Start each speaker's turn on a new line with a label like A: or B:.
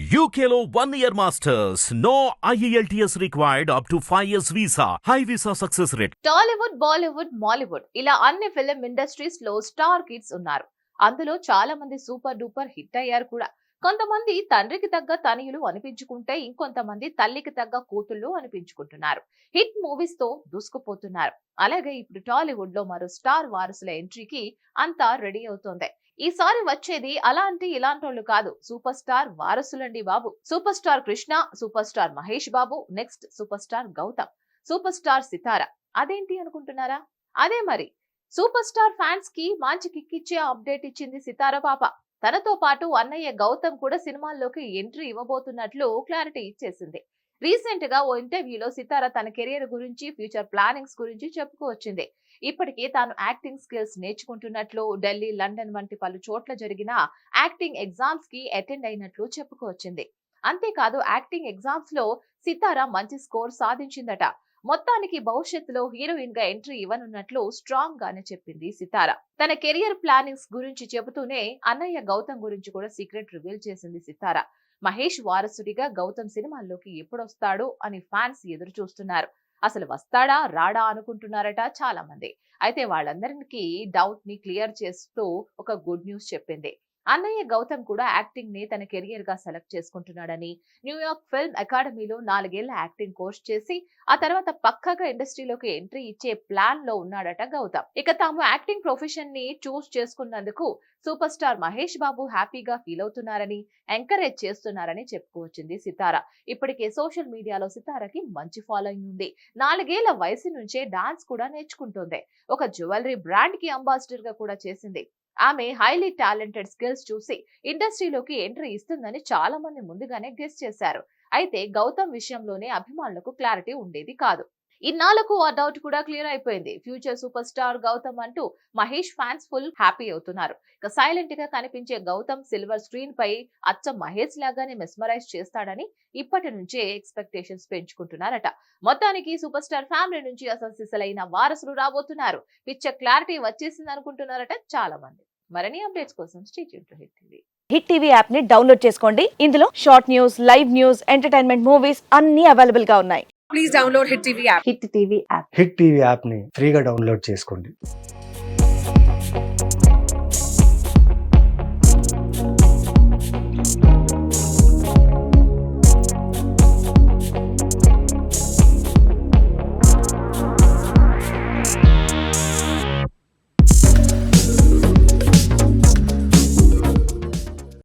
A: UKLO 1 year masters. No IELTS required up to 5 years visa. High visa success rate.
B: Tollywood, Bollywood, Mollywood ఇలా అన్ని film industries లో star kids ఉన్నారు. అందులో చాలా మంది సూపర్ డూపర్ హిట్ అయ్యారు కూడా. కొంతమంది తండ్రికి తగ్గ తనయులు అనిపించుకుంటే, ఇంకొంతమంది తల్లికి తగ్గ కూతుళ్ళు అనిపించుకుంటున్నారు. హిట్ మూవీస్ తో దూసుకుపోతున్నారు. అలాగే ఇప్పుడు టాలీవుడ్ లో మరో స్టార్ వారసుల ఎంట్రీకి అంతా రెడీ అవుతోంది. ఈసారి వచ్చేది ఇలాంటోళ్ళు కాదు, సూపర్ స్టార్ వారసులండి బాబు. Super star Krishna, super star Mahesh Babu, next super star Gautam, super star Sitara. అదేంటి అనుకుంటున్నారా? అదే మరి. సూపర్ స్టార్ ఫ్యాన్స్ కి మంచి కిక్కిచ్చే అప్డేట్ ఇచ్చింది సితార పాప. తనతో పాటు అన్నయ్య గౌతమ్ కూడా సినిమాల్లోకి ఎంట్రీ ఇవ్వబోతున్నట్లు క్లారిటీ ఇచ్చేసింది. రీసెంట్ గా ఓ ఇంటర్వ్యూలో సితార తన కెరియర్ గురించి, ఫ్యూచర్ ప్లానింగ్స్ గురించి చెప్పుకొచ్చింది. ఇప్పటికే తాను యాక్టింగ్ స్కిల్స్ నేర్చుకుంటున్నట్లు, ఢిల్లీ, లండన్ వంటి పలు చోట్ల జరిగిన యాక్టింగ్ ఎగ్జామ్స్ కి అటెండ్ అయినట్లు చెప్పుకొచ్చింది. అంతేకాదు, యాక్టింగ్ ఎగ్జామ్స్ లో సితార మంచి స్కోర్ సాధించిందట. మొత్తానికి భవిష్యత్తులో హీరోయిన్ గా ఎంట్రీ ఇవ్వనున్నట్లు స్ట్రాంగ్ గానే చెప్పింది సితార. తన కెరియర్ ప్లానింగ్స్ గురించి చెబుతూనే అన్నయ్య గౌతమ్ గురించి కూడా సీక్రెట్ రివీల్ చేసింది సితార. మహేష్ వారసుడిగా గౌతమ్ సినిమాల్లోకి ఎప్పుడొస్తాడో అని ఫ్యాన్స్ ఎదురు చూస్తున్నారు. అసలు వస్తాడా రాడా అనుకుంటున్నారట చాలా మంది. అయితే వాళ్ళందరికీ డౌట్ ని క్లియర్ చేస్తూ ఒక గుడ్ న్యూస్ చెప్పింది. అన్నయ్య గౌతమ్ కూడా యాక్టింగ్ ని తన కెరియర్ గా సెలెక్ట్ చేసుకుంటున్నాడని, న్యూయార్క్ ఫిల్మ్ అకాడమీలో 4 ఏళ్ల యాక్టింగ్ కోర్స్ చేసి ఆ తర్వాత పక్కాగా ఇండస్ట్రీలోకి ఎంట్రీ ఇచ్చే ప్లాన్ లో ఉన్నాడట గౌతమ్. ఇక తాము యాక్టింగ్ ప్రొఫెషన్ ని చూస్ చేసుకున్నందుకు సూపర్ స్టార్ మహేష్ బాబు హ్యాపీగా ఫీల్ అవుతున్నారని, ఎంకరేజ్ చేస్తున్నారని చెప్పుకొచ్చింది సితార. ఇప్పటికే సోషల్ మీడియాలో సితారకి మంచి ఫాలోయింగ్ ఉంది. 4 ఏళ్ల వయసు నుంచే డాన్స్ కూడా నేర్చుకుంటోంది. ఒక జ్యువెలరీ బ్రాండ్ కి అంబాసిడర్ గా కూడా చేసింది. ఆమె హైలీ టాలెంటెడ్ స్కిల్స్ చూసి ఇండస్ట్రీలోకి ఎంట్రీ ఇస్తుందని చాలా మంది ముందుగానే గెస్ చేశారు. అయితే గౌతమ్ విషయంలోనే అభిమానులకు క్లారిటీ ఉండేది కాదు. ఇన్నాళ్లకు ఆ డౌట్ కూడా క్లియర్ అయిపోయింది. ఫ్యూచర్ సూపర్ స్టార్ గౌతమ్ అంటూ మహేష్ ఫ్యాన్స్ ఫుల్ హ్యాపీ అవుతున్నారు. ఇక సైలెంట్ గా కనిపించే గౌతమ్ సిల్వర్ స్క్రీన్ పై అచ్చం మహేష్ లాగానే మెస్మరైజ్ చేస్తాడని ఇప్పటి నుంచే ఎక్స్పెక్టేషన్స్ పెంచుకుంటున్నారట. మొత్తానికి సూపర్ స్టార్ ఫ్యామిలీ నుంచి అసలు సిసలైన వారసులు రాబోతున్నారు. పిచ్చ క్లారిటీ వచ్చేసింది అనుకుంటున్నారట చాలా మంది. మరిన్ని అప్డేట్స్ కోసం stay tuned to hit TV.
C: Hit TV app ని డౌన్లోడ్ చేసుకోండి. ఇందులో short news, live news, entertainment movies అన్ని అవైలబుల్ గా ఉన్నాయి.
D: Please download Hit TV app.
C: Hit TV app.
E: Hit TV యాప్ని ఫ్రీగా డౌన్లోడ్ చేసుకోండి.